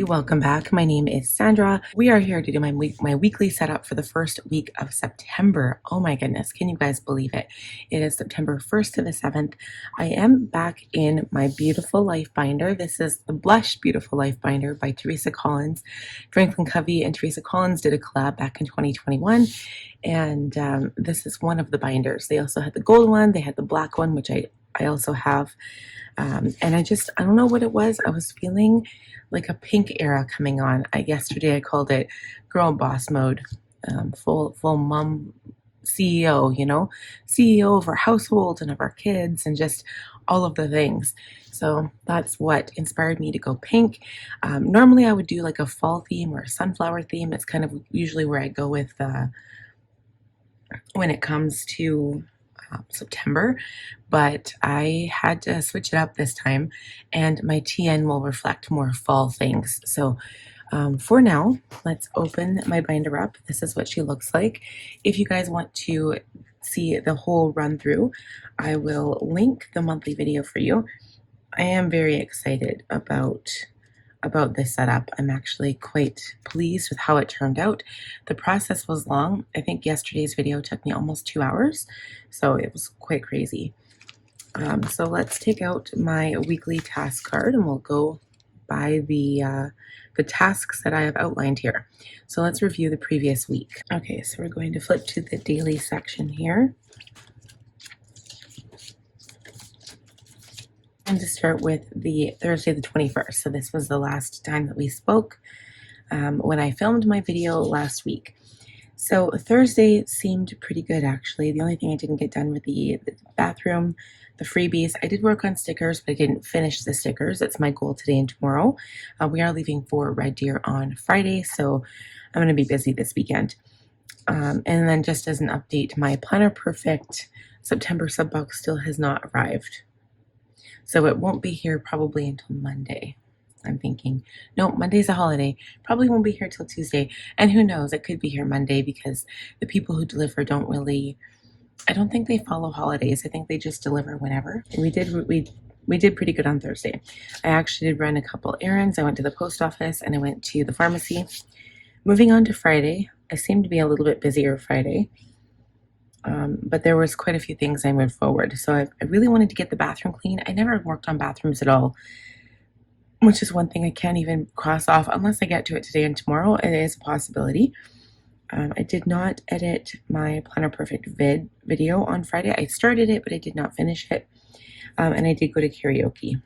welcome back. My name is Sandra. We are here to do my weekly setup for the first week of September. Oh my goodness, can you guys believe it? It is September 1st to the 7th. I am back in my Beautiful Life binder. This is the Blush Beautiful Life binder by Teresa Collins. Franklin Covey and Teresa Collins did a collab back in 2021. And this is one of the binders. They also had the gold one. They had the black one, which I also have. And I don't know what it was. I was feeling like a pink era coming on. Yesterday I called it girl boss mode, full mom CEO, CEO of our household and of our kids and just all of the things. So that's what inspired me to go pink. Normally I would do like a fall theme or a sunflower theme. It's kind of usually where I go with when it comes to September, but I had to switch it up this time, and my TN will reflect more fall things. So for now, let's open my binder up. This is what she looks like. If you guys want to see the whole run through, I will link the monthly video for you. I am very excited about this setup. I'm actually quite pleased with how it turned out. The process was long. I think yesterday's video took me almost 2 hours, so it was quite crazy. So let's take out my weekly task card and we'll go by the tasks that I have outlined here. So let's review the previous week. Okay, so we're going to flip to the daily section here. And to start with the Thursday the 21st. So this was the last time that we spoke when I filmed my video last week. So Thursday seemed pretty good actually. The only thing I didn't get done with the bathroom, the freebies. I did work on stickers, but I didn't finish the stickers. That's my goal today and tomorrow. We are leaving for Red Deer on Friday, so I'm going to be busy this weekend. And then just as an update, my Planner Perfect September sub box still has not arrived. So it won't be here probably until Monday. I'm thinking, no, Monday's a holiday. Probably won't be here till Tuesday. And who knows, it could be here Monday because the people who deliver don't really, I don't think they follow holidays. I think they just deliver whenever. And we did pretty good on Thursday. I actually did run a couple errands. I went to the post office and I went to the pharmacy. Moving on to Friday, I seemed to be a little bit busier Friday. But there was quite a few things I moved forward. So I really wanted to get the bathroom clean. I never worked on bathrooms at all, which is one thing I can't even cross off unless I get to it today and tomorrow. It is a possibility. I did not edit my Planner Perfect video on Friday. I started it, but I did not finish it. And I did go to karaoke.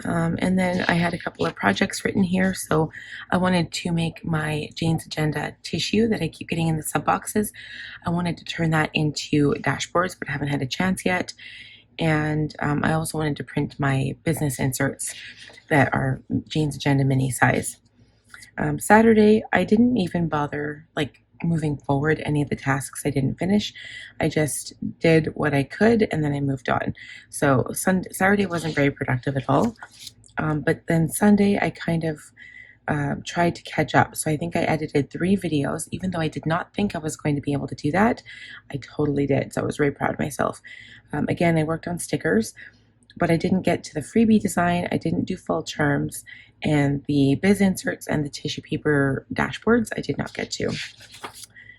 And then I had a couple of projects written here. So I wanted to make my Jane's Agenda tissue that I keep getting in the sub boxes. I wanted to turn that into dashboards, but haven't had a chance yet. And I also wanted to print my business inserts that are Jane's Agenda mini size. Saturday, I didn't even bother moving forward any of the tasks I didn't finish. I just did what I could and then I moved on. So Saturday wasn't very productive at all. But then Sunday I kind of tried to catch up. So I think I edited 3 videos, even though I did not think I was going to be able to do that. I totally did. So I was very proud of myself. Again, I worked on stickers, but I didn't get to the freebie design. I didn't do fall charms, and the biz inserts and the tissue paper dashboards I did not get to.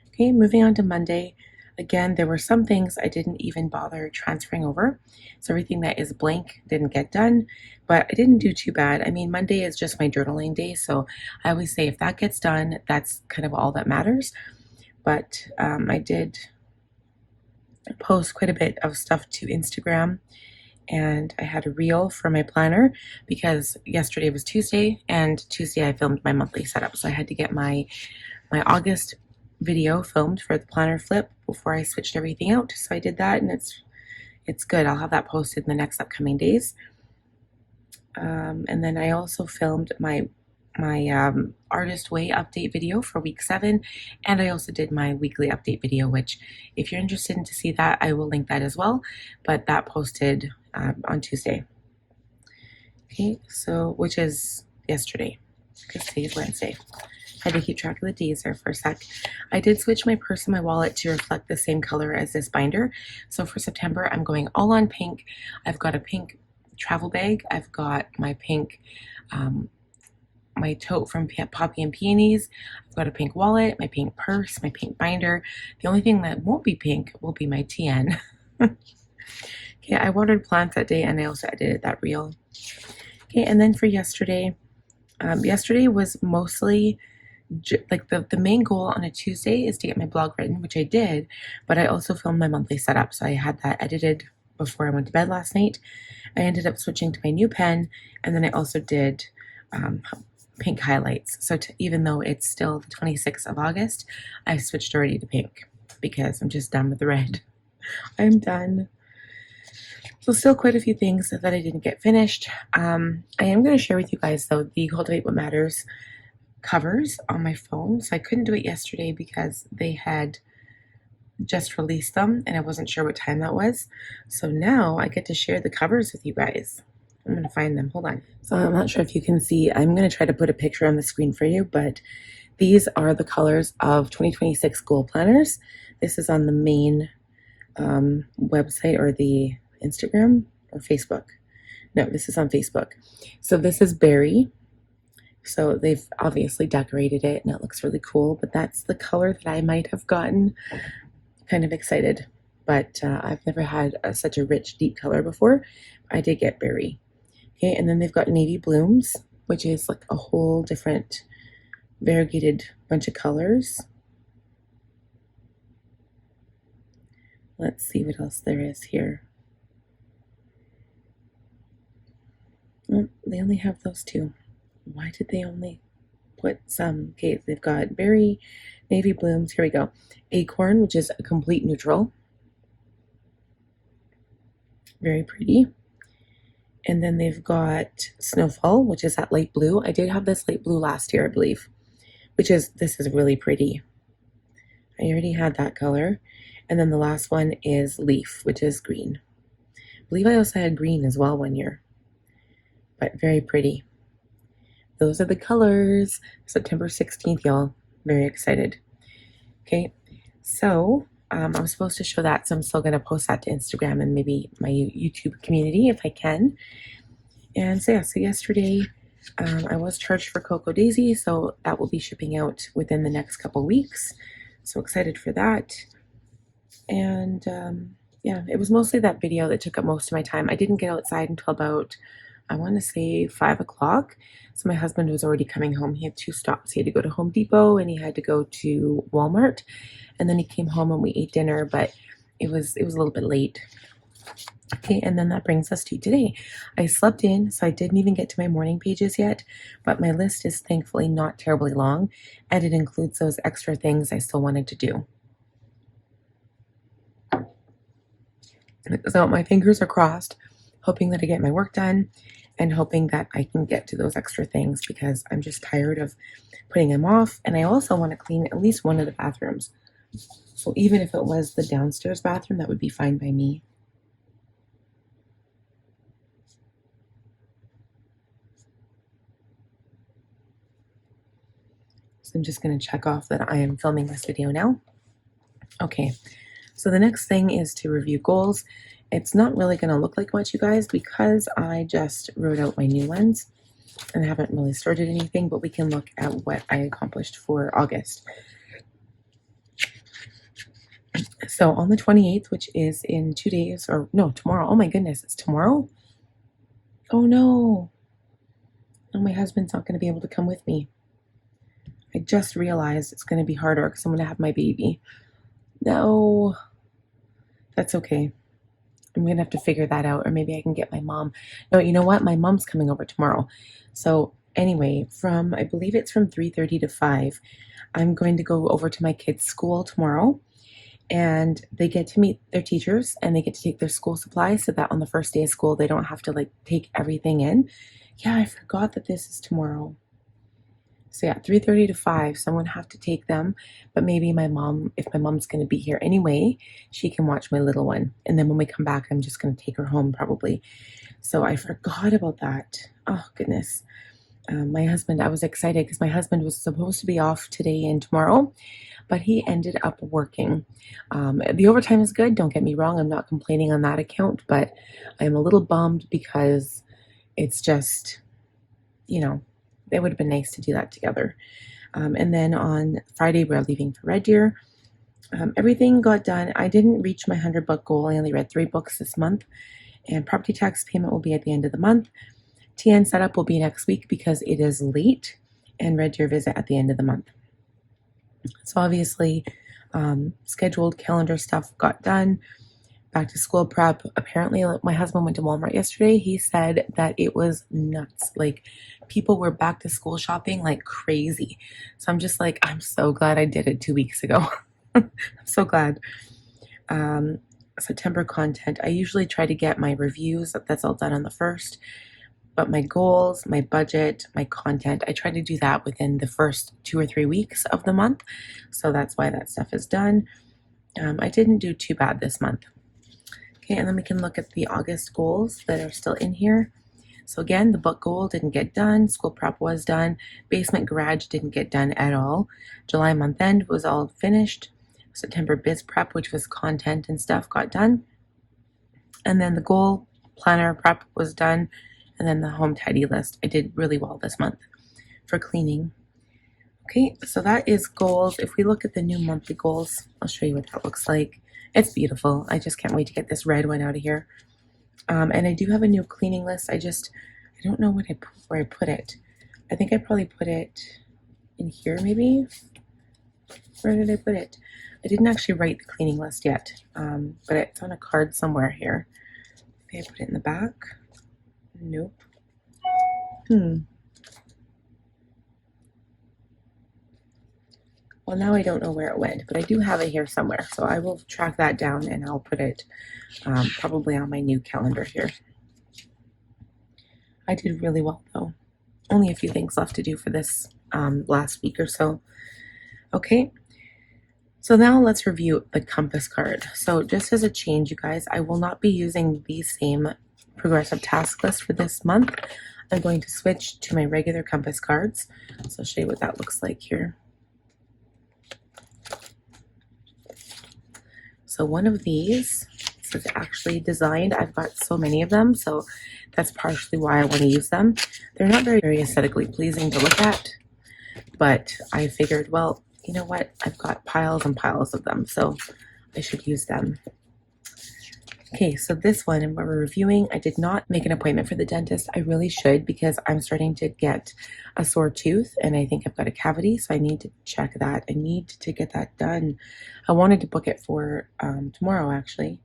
Okay, moving on to Monday. Again, there were some things I didn't even bother transferring over. So everything that is blank didn't get done, but I didn't do too bad. I mean, Monday is just my journaling day. So I always say if that gets done, that's kind of all that matters. But I did post quite a bit of stuff to Instagram. And I had a reel for my planner because yesterday was Tuesday, and Tuesday I filmed my monthly setup. So I had to get my August video filmed for the planner flip before I switched everything out. So I did that, and it's good. I'll have that posted in the next upcoming days. And then I also filmed my Artist Way update video for week 7, and I also did my weekly update video, which if you're interested in to see that, I will link that as well, but that posted on Tuesday. Okay, so which is yesterday because today is Wednesday. I had to keep track of the days there for a sec. I did switch my purse and my wallet to reflect the same color as this binder. So for September, I'm going all on pink. I've got a pink travel bag. I've got my pink, my tote from Poppy and Peonies. I've got a pink wallet, my pink purse, my pink binder. The only thing that won't be pink will be my TN. Okay, I watered plants that day and I also edited that reel. Okay, and then for yesterday, yesterday was mostly like the main goal on a Tuesday is to get my blog written, which I did, but I also filmed my monthly setup. So I had that edited before I went to bed last night. I ended up switching to my new pen, and then I also did pink highlights. So even though it's still the 26th of August, I switched already to pink because I'm just done with the red. I'm done. So still quite a few things that I didn't get finished. I am going to share with you guys though the Cultivate What Matters covers on my phone. So I couldn't do it yesterday because they had just released them and I wasn't sure what time that was. So now I get to share the covers with you guys. I'm going to find them. Hold on. So I'm not sure if you can see. I'm going to try to put a picture on the screen for you, but these are the colors of 2026 goal planners. This is on the main website or the Instagram or Facebook. No, this is on Facebook. So this is berry. So they've obviously decorated it and it looks really cool, but that's the color that I might have gotten. Kind of excited, but I've never had such a rich, deep color before. I did get berry. Okay, and then they've got navy blooms, which is like a whole different variegated bunch of colors. Let's see what else there is here. Oh, they only have those two. Why did they only put some? Okay, they've got berry, navy blooms. Here we go. Acorn, which is a complete neutral. Very pretty. And then they've got snowfall, which is that light blue. I did have this light blue last year, I believe, this is really pretty. I already had that color. And then the last one is leaf, which is green. I believe I also had green as well one year, but very pretty. Those are the colors. September 16th, y'all. Very excited. Okay, so I was supposed to show that, so I'm still going to post that to Instagram and maybe my YouTube community if I can. And so yeah, so yesterday I was charged for Cocoa Daisy, so that will be shipping out within the next couple weeks. So excited for that. And yeah, it was mostly that video that took up most of my time. I didn't get outside until about, I want to say 5 o'clock. So my husband was already coming home. He had 2 stops. He had to go to Home Depot and he had to go to Walmart. And then he came home and we ate dinner, but it was a little bit late. Okay, and then that brings us to today. I slept in, so I didn't even get to my morning pages yet, but my list is thankfully not terribly long, and it includes those extra things I still wanted to do. So my fingers are crossed, hoping that I get my work done and hoping that I can get to those extra things because I'm just tired of putting them off. And I also want to clean at least one of the bathrooms. So even if it was the downstairs bathroom, that would be fine by me. So I'm just going to check off that I am filming this video now. Okay, so the next thing is to review goals. It's not really going to look like much, you guys, because I just wrote out my new ones and haven't really started anything, but we can look at what I accomplished for August. So on the 28th, which is in 2 days, or no, tomorrow. Oh my goodness, it's tomorrow? Oh no. Oh, my husband's not going to be able to come with me. I just realized it's going to be harder because I'm going to have my baby. No, that's okay. I'm going to have to figure that out, or maybe I can get my mom. No, you know what? My mom's coming over tomorrow. So anyway, I believe it's from 3:30 to 5, I'm going to go over to my kids' school tomorrow, and they get to meet their teachers and they get to take their school supplies so that on the first day of school, they don't have to like take everything in. Yeah, I forgot that this is tomorrow. So yeah, 3:30 to 5, so I'm going to have to take them, but maybe my mom, if my mom's going to be here anyway, she can watch my little one. And then when we come back, I'm just going to take her home probably. So I forgot about that. Oh, goodness. My husband, I was excited because my husband was supposed to be off today and tomorrow, but he ended up working. The overtime is good, don't get me wrong, I'm not complaining on that account, but I'm a little bummed because it's just, you know, it would have been nice to do that together. And then on Friday, we're leaving for Red Deer. Everything got done. I didn't reach my 100-book goal. I only read 3 books this month, and property tax payment will be at the end of the month. TN setup will be next week because it is late, and Red Deer visit at the end of the month. So obviously, scheduled calendar stuff got done. Back to school prep. Apparently, my husband went to Walmart yesterday. He said that it was nuts. Like, people were back to school shopping like crazy. So I'm just like, I'm so glad I did it 2 weeks ago. I'm so glad. September content. I usually try to get my reviews. That's all done on the 1st. But my goals, my budget, my content, I try to do that within the first 2 or 3 weeks of the month. So that's why that stuff is done. I didn't do too bad this month. Okay, and then we can look at the August goals that are still in here. So again, the book goal didn't get done. School prep was done. Basement garage didn't get done at all. July month end was all finished. September biz prep, which was content and stuff, got done. And then the goal planner prep was done. And then the home tidy list. I did really well this month for cleaning. Okay, so that is goals. If we look at the new monthly goals, I'll show you what that looks like. It's beautiful. I just can't wait to get this red one out of here. And I do have a new cleaning list. I don't know where I put it. I think I probably put it in here maybe. Where did I put it? I didn't actually write the cleaning list yet, but it's on a card somewhere here. Maybe I put it in the back. Nope. Well, now I don't know where it went, but I do have it here somewhere. So I will track that down and I'll put it probably on my new calendar here. I did really well though. Only a few things left to do for this last week or so. Okay. So now let's review the compass card. So just as a change, you guys, I will not be using the same progressive task list for this month. I'm going to switch to my regular compass cards. So I'll show you what that looks like here. So one of these is actually designed. I've got so many of them, so that's partially why I want to use them. They're not very aesthetically pleasing to look at, but I figured, well, you know what? I've got piles and piles of them, so I should use them. Okay, so this one, and we're reviewing, I did not make an appointment for the dentist. I really should because I'm starting to get a sore tooth and I think I've got a cavity, so I need to check that. I need to get that done. I wanted to book it for tomorrow, actually.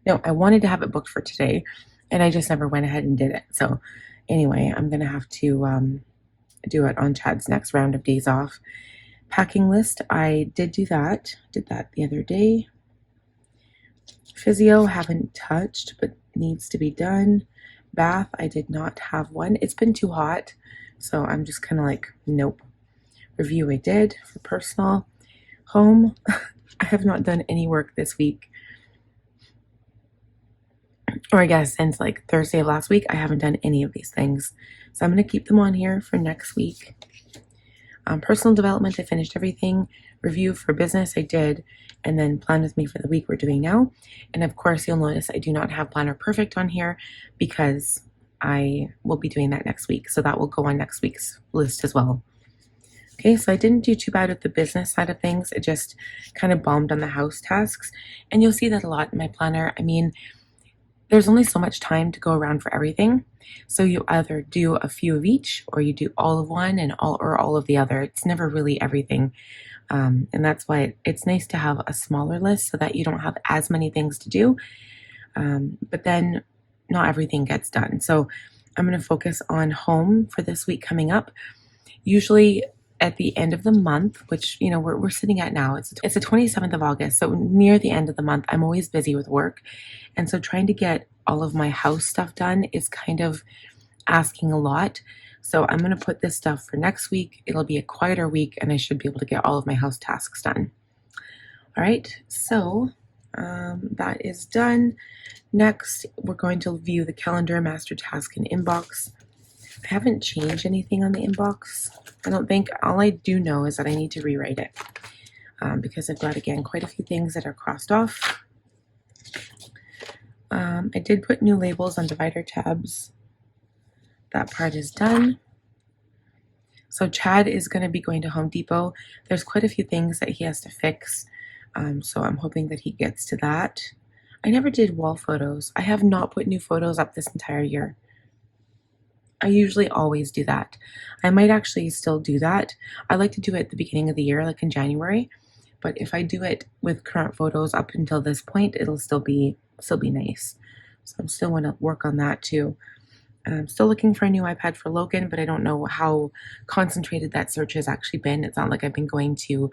No, I wanted to have it booked for today, and I just never went ahead and did it. So anyway, I'm going to have to do it on Chad's next round of days off. Packing list, I did do that. Did that the other day. Physio, haven't touched, but needs to be done. Bath, I did not have one. It's been too hot, so I'm just kind of like, nope. Review, I did for personal. Home, I have not done any work this week. Or I guess since like Thursday of last week, I haven't done any of these things. So I'm going to keep them on here for next week. Personal development, I finished everything. Review for business, I did. And then plan with me for the week we're doing now. And of course, you'll notice I do not have Planner Perfect on here because I will be doing that next week. So that will go on next week's list as well. Okay, so I didn't do too bad with the business side of things. It just kind of bombed on the house tasks. And you'll see that a lot in my planner. I mean, there's only so much time to go around for everything. So you either do a few of each or you do all of one and all of the other. It's never really everything. And that's why it's nice to have a smaller list so that you don't have as many things to do. But then not everything gets done. So I'm going to focus on home for this week coming up. Usually at the end of the month, which, you know, we're sitting at now, it's the 27th of August. So near the end of the month, I'm always busy with work. And so trying to get all of my house stuff done is kind of asking a lot. So I'm going to put this stuff for next week. It'll be a quieter week and I should be able to get all of my house tasks done. All right, so that is done. Next, we're going to view the calendar, master task, and inbox. I haven't changed anything on the inbox. I don't think. All I do know is that I need to rewrite it. because I've got, again, quite a few things that are crossed off. I did put new labels on divider tabs. That part is done. So Chad is going to be going to Home Depot. There's quite a few things that he has to fix, so I'm hoping that he gets to that. I never did wall photos. I have not put new photos up this entire year. I usually always do that. I might actually still do that. I like to do it at the beginning of the year, like in January. But if I do it with current photos up until this point, it'll still be nice. So I'm still want to work on that too. I'm still looking for a new iPad for Logan, but I don't know how concentrated that search has actually been. It's not like I've been going to,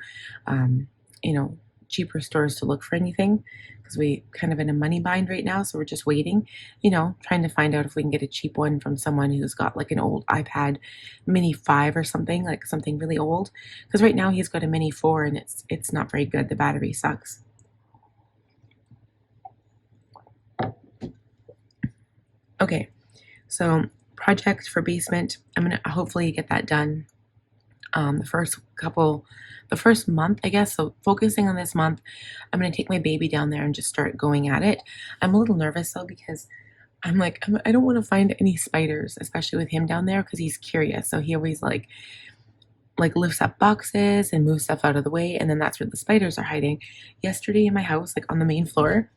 you know, cheaper stores to look for anything, because we kind of in a money bind right now. So we're just waiting, you know, trying to find out if we can get a cheap one from someone who's got like an old iPad mini 5 or something, like something really old. Because right now he's got a mini 4 and it's not very good. The battery sucks. Okay, so project for basement, I'm gonna hopefully get that done the first month, I guess. So focusing on this month, I'm going to take my baby down there and just start going at it. I'm a little nervous though, because I'm like, I don't want to find any spiders, especially with him down there, because he's curious. So he always like lifts up boxes and moves stuff out of the way. And then that's where the spiders are hiding. Yesterday in my house, like on the main floor,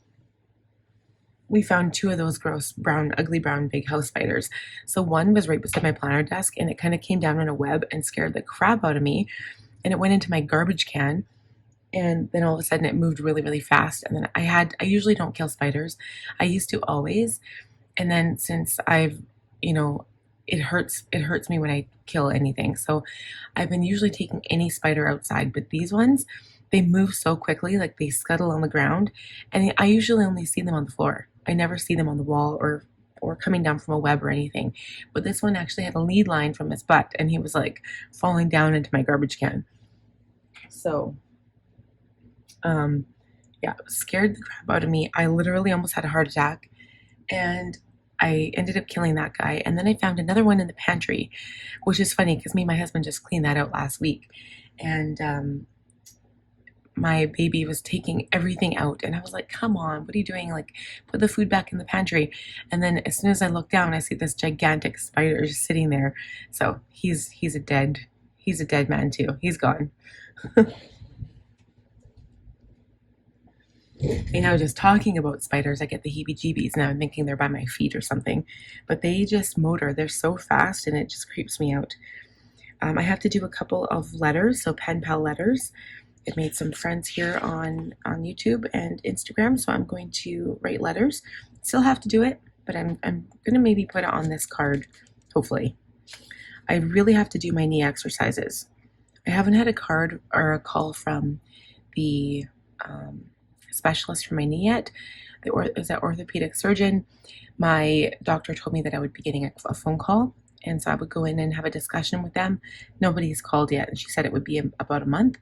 we found 2 of those gross brown, ugly brown big house spiders. So one was right beside my planner desk, and it kind of came down in a web and scared the crap out of me. And it went into my garbage can, and then all of a sudden it moved really, really fast. And then I usually don't kill spiders. I used to always. And then since I've, you know, it hurts me when I kill anything. So I've been usually taking any spider outside, but these ones, they move so quickly, like they scuttle on the ground, and I usually only see them on the floor. I never see them on the wall or coming down from a web or anything. But this one actually had a lead line from his butt, and he was like falling down into my garbage can. So, yeah, it scared the crap out of me. I literally almost had a heart attack, and I ended up killing that guy. And then I found another one in the pantry, which is funny because me and my husband just cleaned that out last week. And my baby was taking everything out, and I was like, come on, what are you doing? Like, put the food back in the pantry. And then as soon as I look down, I see this gigantic spider just sitting there. So he's a dead man too. He's gone. You know, just talking about spiders, I get the heebie-jeebies. Now I'm thinking they're by my feet or something, but they just motor. They're so fast, and it just creeps me out. I have to do a couple of letters, so pen pal letters. I've made some friends here on YouTube and Instagram, so I'm going to write letters. Still have to do it, but I'm gonna maybe put it on this card, hopefully. I really have to do my knee exercises. I haven't had a card or a call from the specialist for my knee yet. Is that orthopedic surgeon? My doctor told me that I would be getting a phone call, and so I would go in and have a discussion with them. Nobody's called yet, and she said it would be about a month.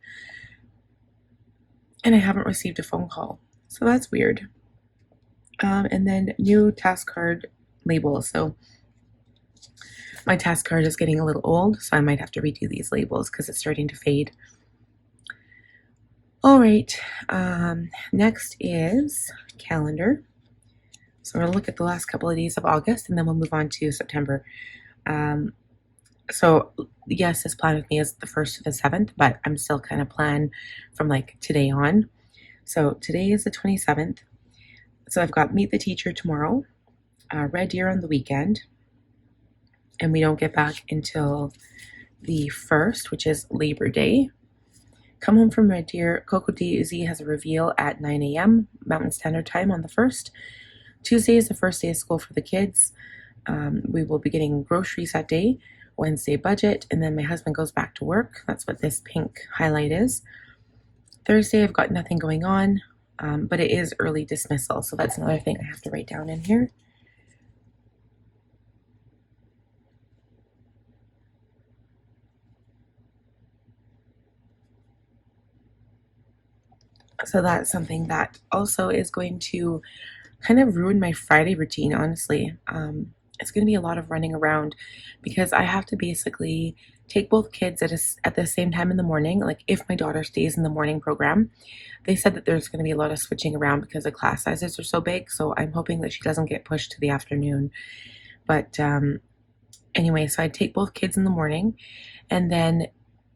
And I haven't received a phone call, so that's weird. And then new task card labels. So my task card is getting a little old, so I might have to redo these labels because it's starting to fade. All right, next is calendar. So we're gonna look at the last couple of days of August, and then we'll move on to September. So yes, this plan with me is the 1st to the 7th, but I'm still kind of plan from like today on. So today is the 27th. So I've got meet the teacher tomorrow, Red Deer on the weekend, and we don't get back until the 1st, which is Labor Day. Come home from Red Deer. Coco DZ has a reveal at 9 a.m. Mountain Standard Time on the 1st. Tuesday is the first day of school for the kids. We will be getting groceries that day. Wednesday budget, and then my husband goes back to work. That's what this pink highlight is. Thursday I've got nothing going on, but it is early dismissal, so that's another thing I have to write down in here. So that's something that also is going to kind of ruin my Friday routine, honestly. It's going to be a lot of running around because I have to basically take both kids at the same time in the morning. Like if my daughter stays in the morning program, they said that there's going to be a lot of switching around because the class sizes are so big. So I'm hoping that she doesn't get pushed to the afternoon. But anyway, so I take both kids in the morning, and then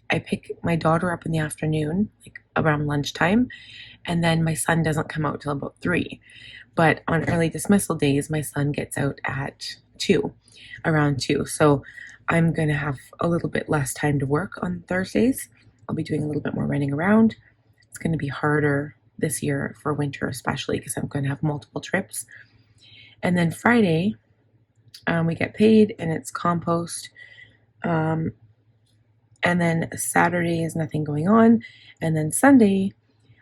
I pick my daughter up in the afternoon, like around lunchtime, and then my son doesn't come out till about 3. But on early dismissal days, my son gets out at 2, around 2. So I'm going to have a little bit less time to work on Thursdays. I'll be doing a little bit more running around. It's going to be harder this year for winter, especially because I'm going to have multiple trips. And then Friday, we get paid and it's compost. And then Saturday is nothing going on. And then Sunday,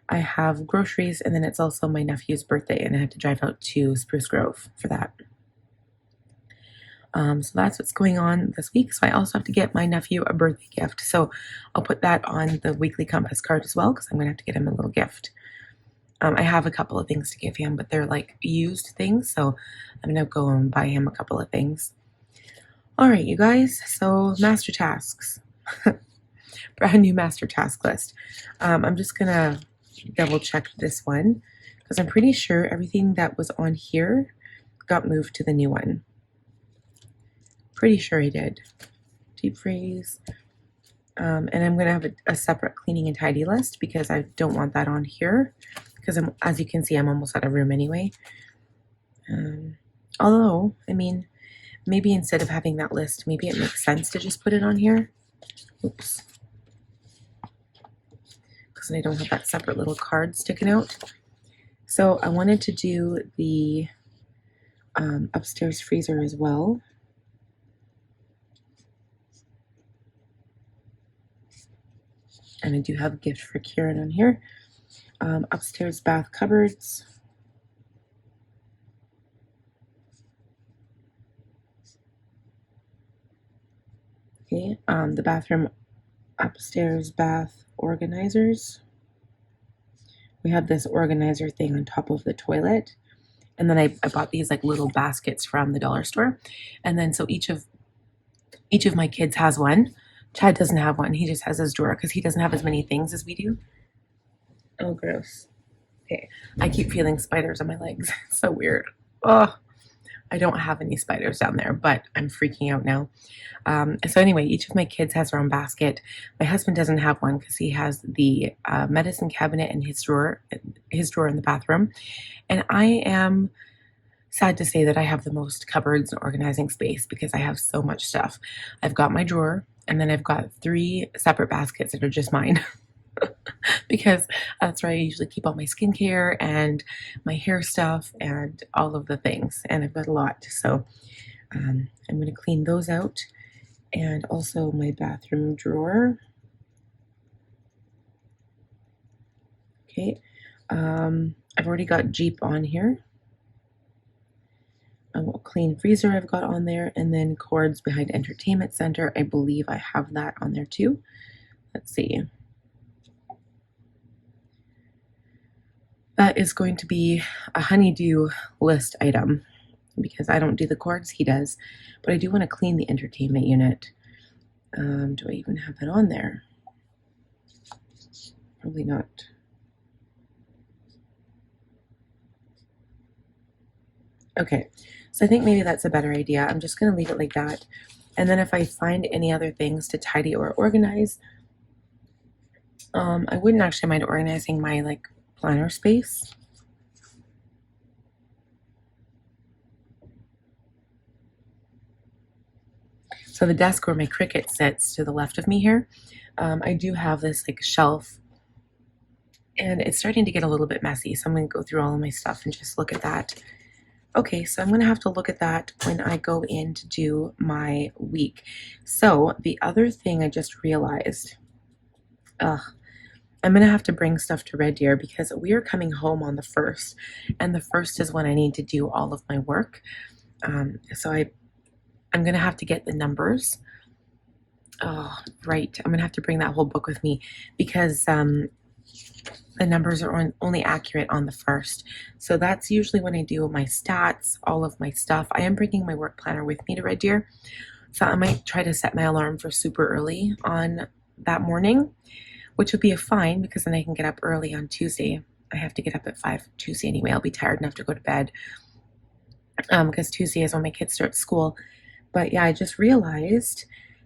I have groceries, and then it's also my nephew's birthday, and I have to drive out to Spruce Grove for that. So that's what's going on this week. So I also have to get my nephew a birthday gift. So I'll put that on the weekly compass card as well, because I'm going to have to get him a little gift. I have a couple of things to give him, but they're like used things. So I'm going to go and buy him a couple of things. All right, you guys. So master tasks. Brand new master task list. I'm just going to double check this one because I'm pretty sure everything that was on here got moved to the new one. Pretty sure I did. Deep freeze. And I'm going to have a separate cleaning and tidy list because I don't want that on here because as you can see, I'm almost out of room anyway. Although, I mean, maybe instead of having that list, maybe it makes sense to just put it on here. Oops. Because I don't have that separate little card sticking out. So I wanted to do the upstairs freezer as well. And I do have a gift for Kieran on here. Upstairs bath cupboards. Okay, the bathroom upstairs bath organizers. We have this organizer thing on top of the toilet. And then I bought these like little baskets from the dollar store. And then so each of my kids has one. Chad doesn't have one. He just has his drawer because he doesn't have as many things as we do. Oh, gross. Okay. I keep feeling spiders on my legs. So weird. Oh, I don't have any spiders down there, but I'm freaking out now. So anyway, each of my kids has their own basket. My husband doesn't have one because he has the medicine cabinet in his drawer in the bathroom. And I am sad to say that I have the most cupboards and organizing space because I have so much stuff. I've got my drawer, and then I've got 3 separate baskets that are just mine. Because that's where I usually keep all my skincare and my hair stuff and all of the things. And I've got a lot. So I'm going to clean those out. And also my bathroom drawer. Okay. I've already got Jeep on here. A clean freezer I've got on there. And then cords behind entertainment center. I believe I have that on there too. Let's see. That is going to be a honeydew list item because I don't do the cords, he does. But I do want to clean the entertainment unit. Do I even have that on there? Probably not. Okay, so I think maybe that's a better idea. I'm just going to leave it like that. And then if I find any other things to tidy or organize, I wouldn't actually mind organizing my planner space. So the desk where my Cricut sits to the left of me here, I do have this shelf, and it's starting to get a little bit messy. So I'm going to go through all of my stuff and just look at that. Okay, so I'm going to have to look at that when I go in to do my week. So the other thing I just realized, I'm going to have to bring stuff to Red Deer because we are coming home on the 1st, and the 1st is when I need to do all of my work. So I'm going to have to get the numbers. Oh, right. I'm going to have to bring that whole book with me because the numbers are only accurate on the 1st. So that's usually when I do my stats, all of my stuff. I am bringing my work planner with me to Red Deer. So I might try to set my alarm for super early on that morning, which would be fine because then I can get up early on Tuesday. I have to get up at 5 Tuesday anyway. I'll be tired enough to go to bed because Tuesday is when my kids start school. But yeah, I just realized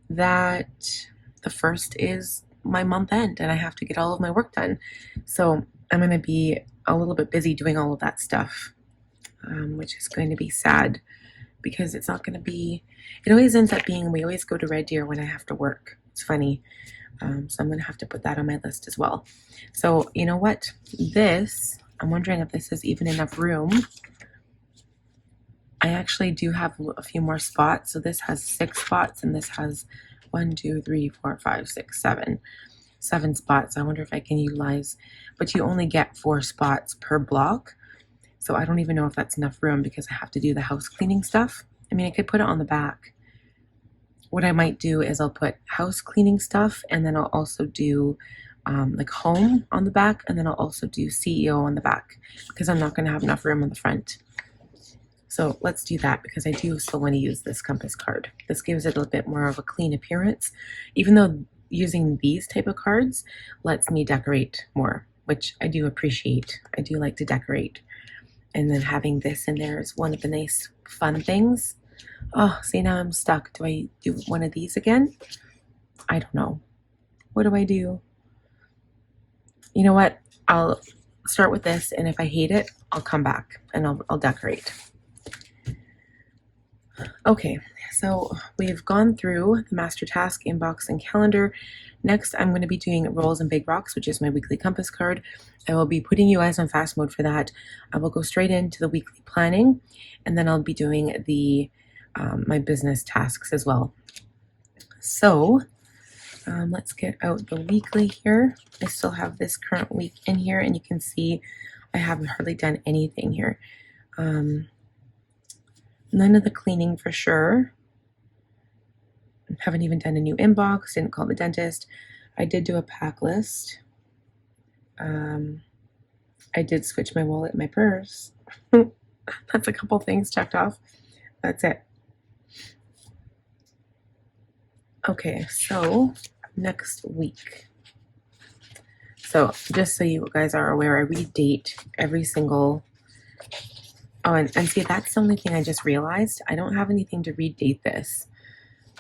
that the first is my month end and I have to get all of my work done. So I'm going to be a little bit busy doing all of that stuff, which is going to be sad because it's not going to be, it always ends up being, we always go to Red Deer when I have to work. It's funny. So I'm going to have to put that on my list as well. So you know what? I'm wondering if this is even enough room. I actually do have a few more spots. So this has 6 spots and this has 1, 2, 3, 4, 5, 6, 7. 7 spots. I wonder if I can utilize, but you only get 4 spots per block. So I don't even know if that's enough room because I have to do the house cleaning stuff. I mean, I could put it on the back. What I might do is I'll put house cleaning stuff and then I'll also do like home on the back, and then I'll also do CEO on the back because I'm not going to have enough room on the front. So let's do that because I do still want to use this compass card. This gives it a bit more of a clean appearance, even though using these type of cards lets me decorate more, which I do appreciate. I do like to decorate. And then having this in there is one of the nice fun things. Oh, see, now I'm stuck. Do I do one of these again? I don't know. What do I do? You know what? I'll start with this, and if I hate it, I'll come back and I'll decorate. Okay, so we've gone through the master task, inbox, and calendar. Next, I'm going to be doing rolls and big rocks, which is my weekly compass card. I will be putting you guys on fast mode for that. I will go straight into the weekly planning, and then I'll be doing the my business tasks as well. So let's get out the weekly here. I still have this current week in here, and you can see I haven't hardly done anything here. None of the cleaning for sure. Haven't even done a new inbox, didn't call the dentist. I did do a pack list. I did switch my wallet and my purse. That's a couple things checked off. That's it. Okay, so next week. So just so you guys are aware, I redate every single. Oh, and see, that's the only thing I just realized. I don't have anything to redate this.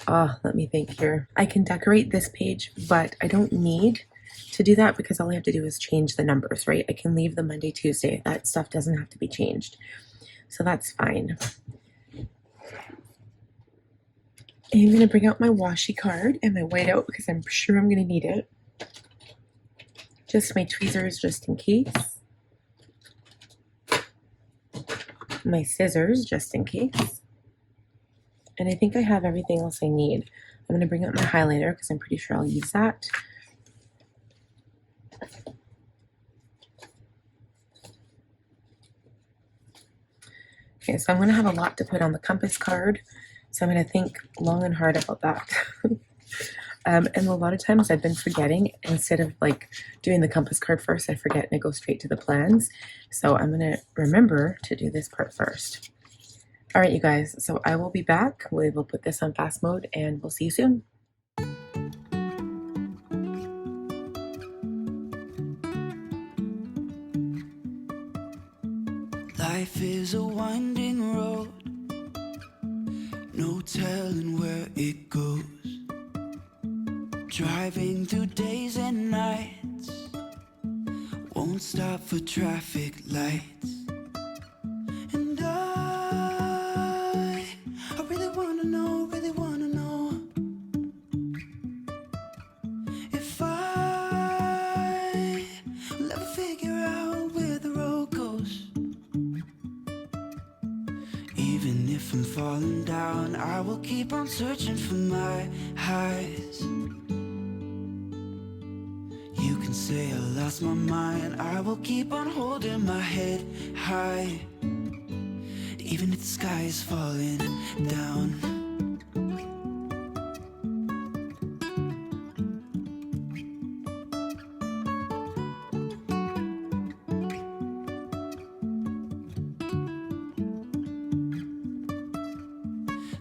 Let me think here. I can decorate this page, but I don't need to do that because all I have to do is change the numbers, right? I can leave the Monday, Tuesday. That stuff doesn't have to be changed. So that's fine. I'm going to bring out my washi card and my whiteout because I'm sure I'm going to need it. Just my tweezers just in case. My scissors just in case. And I think I have everything else I need. I'm going to bring out my highlighter because I'm pretty sure I'll use that. Okay, so I'm going to have a lot to put on the compass card. So I'm going to think long and hard about that. And a lot of times I've been forgetting. Instead of like doing the compass card first, I forget and I go straight to the plans. So I'm going to remember to do this part first. All right, you guys, so I will be back. We will put this on fast mode and we'll see you soon. Life is a winding road, no telling where it goes. Driving through days and nights, won't stop for traffic lights. And I really wanna know if I will ever figure out where the road goes. Even if I'm falling down, I will keep on searching for my highs. You can say I lost my mind, I will keep on holding my head high. Even if the sky is falling down.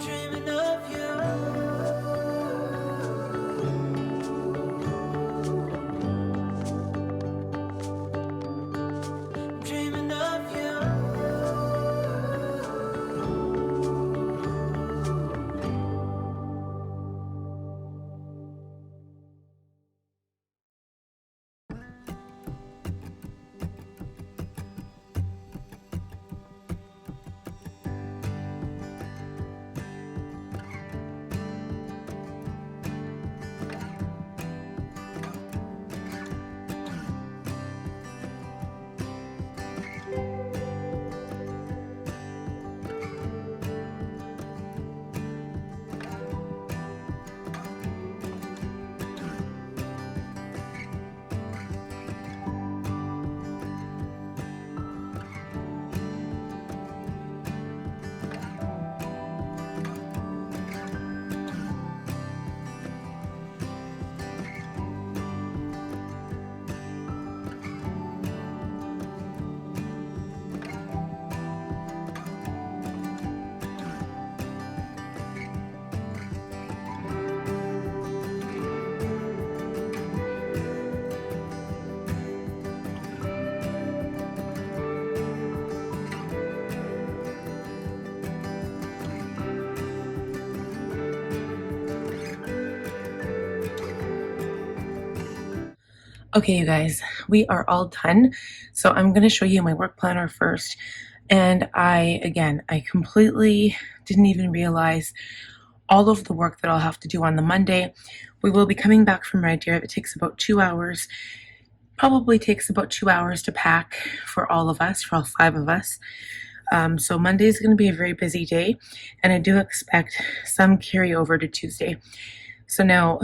dreaming of you. Okay, you guys, we are all done. So I'm going to show you my work planner first. And I completely didn't even realize all of the work that I'll have to do on the Monday. We will be coming back from Red Deer. It takes about 2 hours, probably takes about 2 hours to pack for all of us, for all 5 of us. So Monday is going to be a very busy day, and I do expect some carryover to Tuesday. So now,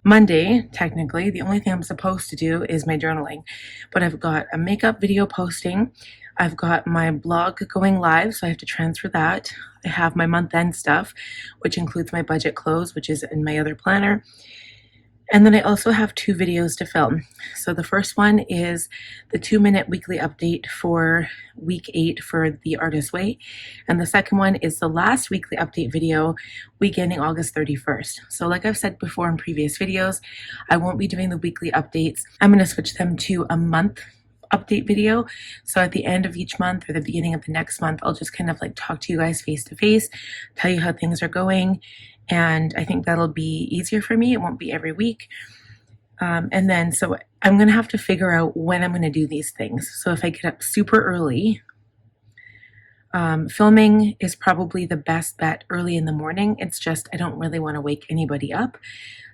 Monday, technically, the only thing I'm supposed to do is my journaling, but I've got a makeup video posting. I've got my blog going live, so I have to transfer that. I have my month end stuff, which includes my budget close, which is in my other planner. And then I also have 2 videos to film. So the first one is the 2-minute weekly update for week 8 for The Artist's Way. And the second one is the last weekly update video, week ending August 31st. So like I've said before in previous videos, I won't be doing the weekly updates. I'm going to switch them to a month update video. So at the end of each month or the beginning of the next month, I'll just kind of like talk to you guys face to face, tell you how things are going. And I think that'll be easier for me. It won't be every week. And then, so I'm going to have to figure out when I'm going to do these things. So if I get up super early, filming is probably the best bet early in the morning. It's just, I don't really want to wake anybody up.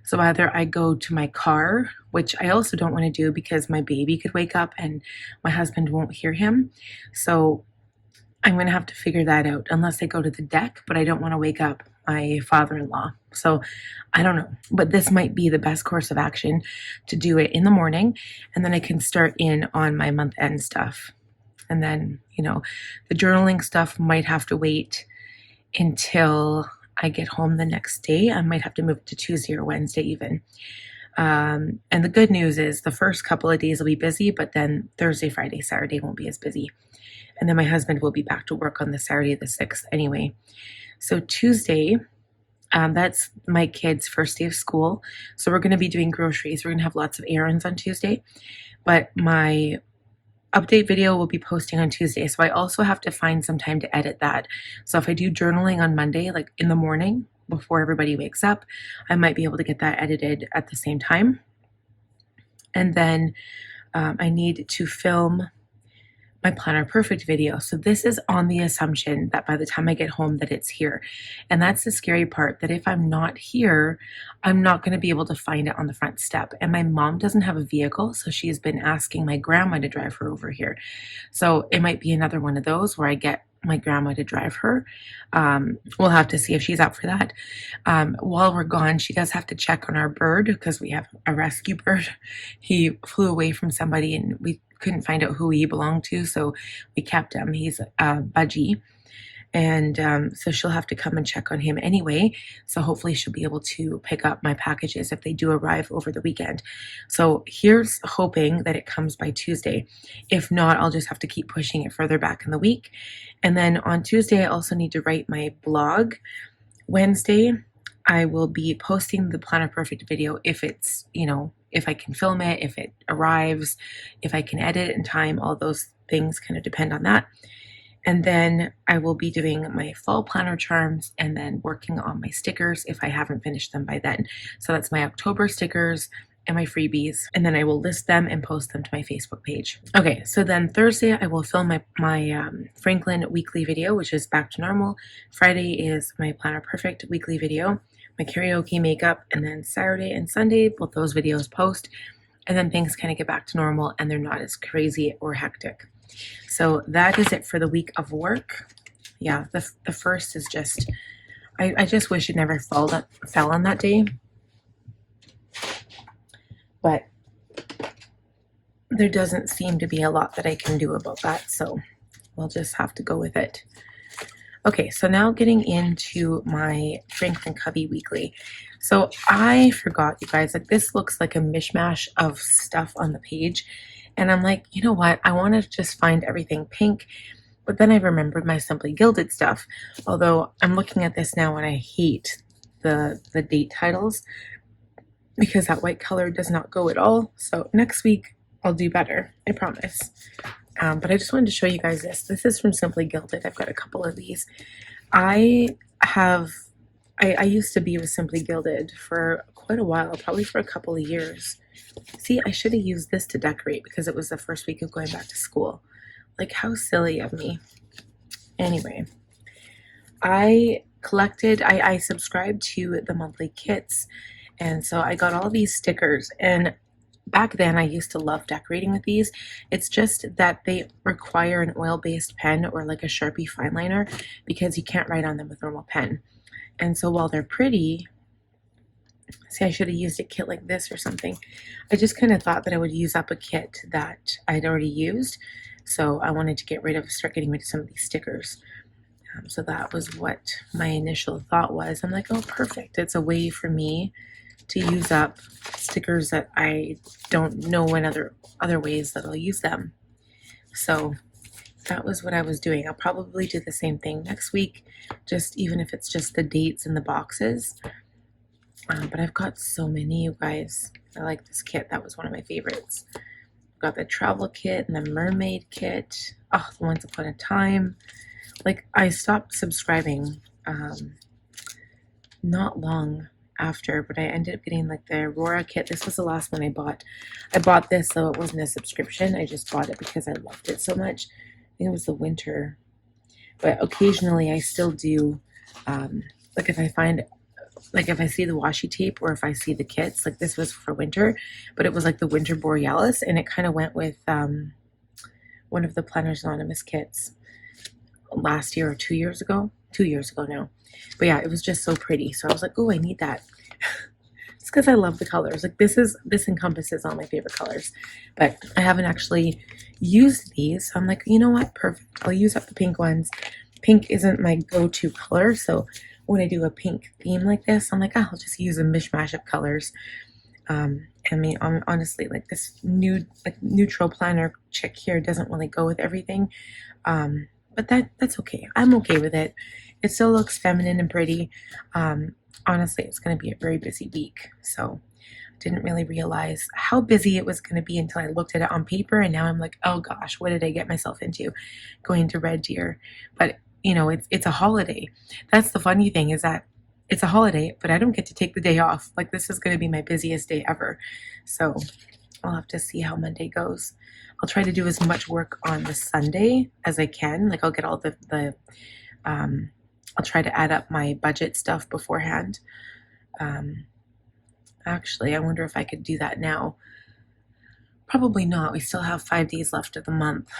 So either I go to my car, which I also don't want to do because my baby could wake up and my husband won't hear him. So I'm going to have to figure that out unless I go to the deck, but I don't want to wake up my father-in-law. So I don't know, but this might be the best course of action to do it in the morning, and then I can start in on my month end stuff. And then, the journaling stuff might have to wait until I get home the next day. I might have to move to Tuesday or Wednesday even. And the good news is the first couple of days will be busy, but then Thursday, Friday, Saturday won't be as busy. And then my husband will be back to work on the Saturday the 6th anyway. So Tuesday, that's my kids' first day of school. So we're going to be doing groceries. We're going to have lots of errands on Tuesday. But my update video will be posting on Tuesday. So I also have to find some time to edit that. So if I do journaling on Monday, like in the morning before everybody wakes up, I might be able to get that edited at the same time. And then I need to film my Planner Perfect video. So this is on the assumption that by the time I get home that it's here. And that's the scary part, that if I'm not here, I'm not going to be able to find it on the front step. And my mom doesn't have a vehicle, so she's been asking my grandma to drive her over here. So it might be another one of those where I get my grandma to drive her. We'll have to see if she's up for that. While we're gone, she does have to check on our bird because we have a rescue bird. He flew away from somebody and we couldn't find out who he belonged to, so we kept him. He's a budgie. And so she'll have to come and check on him anyway. So hopefully she'll be able to pick up my packages if they do arrive over the weekend. So here's hoping that it comes by Tuesday. If not, I'll just have to keep pushing it further back in the week. And then on Tuesday, I also need to write my blog. Wednesday, I will be posting the Planner Perfect video if it's, if I can film it, if it arrives, if I can edit it in time. All those things kind of depend on that. And then I will be doing my fall planner charms and then working on my stickers if I haven't finished them by then. So that's my October stickers and my freebies. And then I will list them and post them to my Facebook page. Okay, so then Thursday I will film my Franklin weekly video, which is back to normal. Friday is my Planner Perfect weekly video, my karaoke makeup, and then Saturday and Sunday, both those videos post. And then things kind of get back to normal and they're not as crazy or hectic. So that is it for the week of work. Yeah, the first is just, I just wish it never fell on that day. But there doesn't seem to be a lot that I can do about that, so we'll just have to go with it. Okay, so now getting into my Franklin Covey Weekly. So I forgot, you guys, like this looks like a mishmash of stuff on the page. And I'm like, you know what? I want to just find everything pink. But then I remembered my Simply Gilded stuff. Although I'm looking at this now and I hate the date titles because that white color does not go at all. So next week I'll do better, I promise. But I just wanted to show you guys this. This is from Simply Gilded. I've got a couple of these. I used to be with Simply Gilded for quite a while, probably for a couple of years. See, I should have used this to decorate because it was the first week of going back to school. Like, how silly of me. Anyway, I subscribed to the monthly kits, and so I got all these stickers. And back then, I used to love decorating with these. It's just that they require an oil-based pen or like a Sharpie fine liner because you can't write on them with normal pen. And so while they're pretty, see, I should have used a kit like this or something. I just kind of thought that I would use up a kit that I'd already used. So I wanted to start getting rid of some of these stickers. So that was what my initial thought was. I'm like, oh, perfect. It's a way for me to use up stickers that I don't know in other ways that I'll use them. So that was what I was doing. I'll probably do the same thing next week, just even if it's just the dates in the boxes. But I've got so many, you guys. I like this kit. That was one of my favorites. I've got the travel kit and the mermaid kit. Oh, the Once Upon a Time. Like, I stopped subscribing not long after, but I ended up getting like the Aurora kit. This was the last one I bought. I bought this, so it wasn't a subscription. I just bought it because I loved it so much. I think it was the winter. But occasionally I still do, like if I see the washi tape or if I see the kits, like this was for winter, but it was like the Winter Borealis, and it kind of went with one of the Planners Anonymous kits last year or 2 years ago. 2 years ago now. But yeah, it was just so pretty. So I was like, oh, I need that. It's because I love the colors. Like this encompasses all my favorite colors. But I haven't actually used these. So I'm like, you know what? Perfect. I'll use up the pink ones. Pink isn't my go-to color, so when I do a pink theme like this, I'm like, oh, I'll just use a mishmash of colors. I mean, honestly, like this neutral planner chick here doesn't really go with everything. But that's okay. I'm okay with it. It still looks feminine and pretty. Honestly, it's going to be a very busy week. So I didn't really realize how busy it was going to be until I looked at it on paper. And now I'm like, oh gosh, what did I get myself into going to Red Deer? But you know, it's a holiday. That's the funny thing, is that it's a holiday, but I don't get to take the day off. Like, this is going to be my busiest day ever. So I'll have to see how Monday goes. I'll try to do as much work on the Sunday as I can. Like, I'll get all I'll try to add up my budget stuff beforehand. Actually, I wonder if I could do that now. Probably not. We still have 5 days left of the month.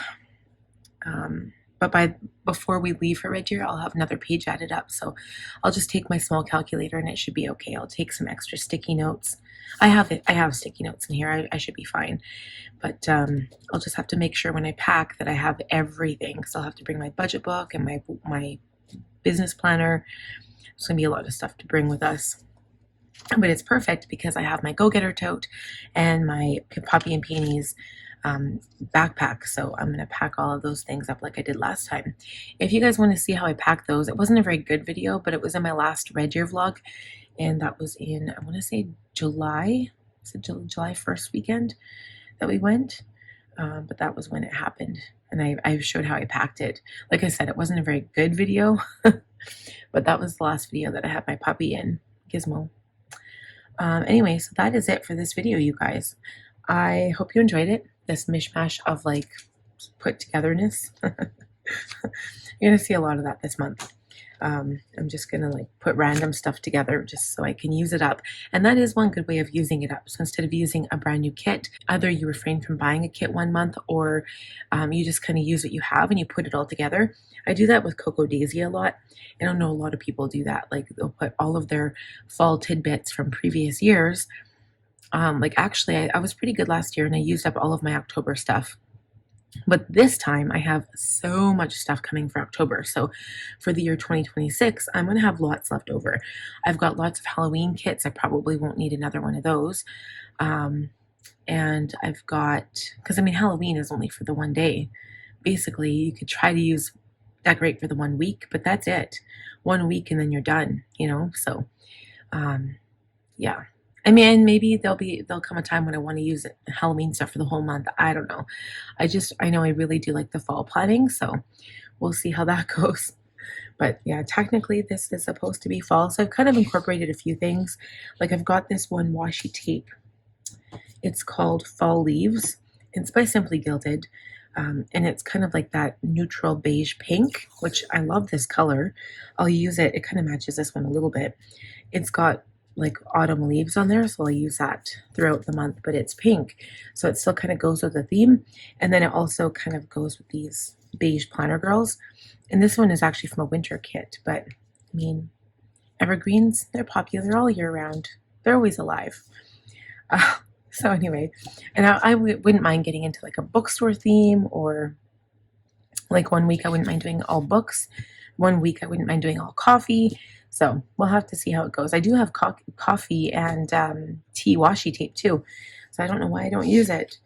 But before we leave for Red Deer, I'll have another page added up. So I'll just take my small calculator and it should be okay. I'll take some extra sticky notes. I have sticky notes in here. I should be fine. But I'll just have to make sure when I pack that I have everything. So I'll have to bring my budget book and my business planner. There's gonna be a lot of stuff to bring with us. But it's perfect because I have my go-getter tote and my Poppy and Peonies backpack. So I'm going to pack all of those things up like I did last time. If you guys want to see how I pack those, it wasn't a very good video, but it was in my last Red Deer vlog. And that was in, I want to say July. Was it July 1st weekend that we went? But that was when it happened. And I showed how I packed it. Like I said, it wasn't a very good video, but that was the last video that I had my puppy in, Gizmo. Anyway, so that is it for this video, you guys. I hope you enjoyed it. This mishmash of like put togetherness. You're gonna see a lot of that this month. I'm just gonna like put random stuff together just so I can use it up. And that is one good way of using it up. So instead of using a brand new kit, either you refrain from buying a kit 1 month, or you just kind of use what you have and you put it all together. I do that with Cocoa Daisy a lot. I don't know, a lot of people do that. Like, they'll put all of their fall tidbits from previous years. Like, actually, I was pretty good last year and I used up all of my October stuff. But this time I have so much stuff coming for October. So for the year 2026, I'm going to have lots left over. I've got lots of Halloween kits. I probably won't need another one of those. And I've got, because I mean, Halloween is only for the 1 day. Basically, you could try to decorate for the 1 week, but that's it. 1 week and then you're done, you know? So, yeah. I mean, maybe there'll come a time when I want to use Halloween stuff for the whole month. I don't know. I know I really do like the fall planning, so we'll see how that goes. But yeah, technically this is supposed to be fall, so I've kind of incorporated a few things. Like I've got this one washi tape. It's called Fall Leaves. It's by Simply Gilded. And it's kind of like that neutral beige pink, which I love this color. I'll use it. It kind of matches this one a little bit. It's got like autumn leaves on there, so I'll use that throughout the month, but it's pink. So it still kind of goes with the theme. And then it also kind of goes with these beige planner girls. And this one is actually from a winter kit, but I mean, evergreens, they're popular all year round. They're always alive. Uh, so anyway, and I wouldn't mind getting into like a bookstore theme, or like one week I wouldn't mind doing all books. One week I wouldn't mind doing all coffee. So we'll have to see how it goes. I do have coffee and tea washi tape too. So I don't know why I don't use it.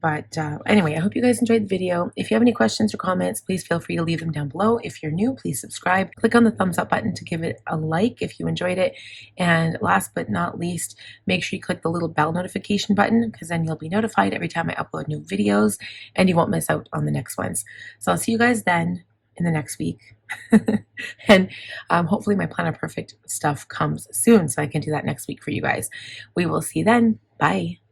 But anyway, I hope you guys enjoyed the video. If you have any questions or comments, please feel free to leave them down below. If you're new, please subscribe. Click on the thumbs up button to give it a like if you enjoyed it. And last but not least, make sure you click the little bell notification button, because then you'll be notified every time I upload new videos and you won't miss out on the next ones. So I'll see you guys then in the next week. And hopefully my Planner Perfect stuff comes soon so I can do that next week for you guys. We will see you then. Bye.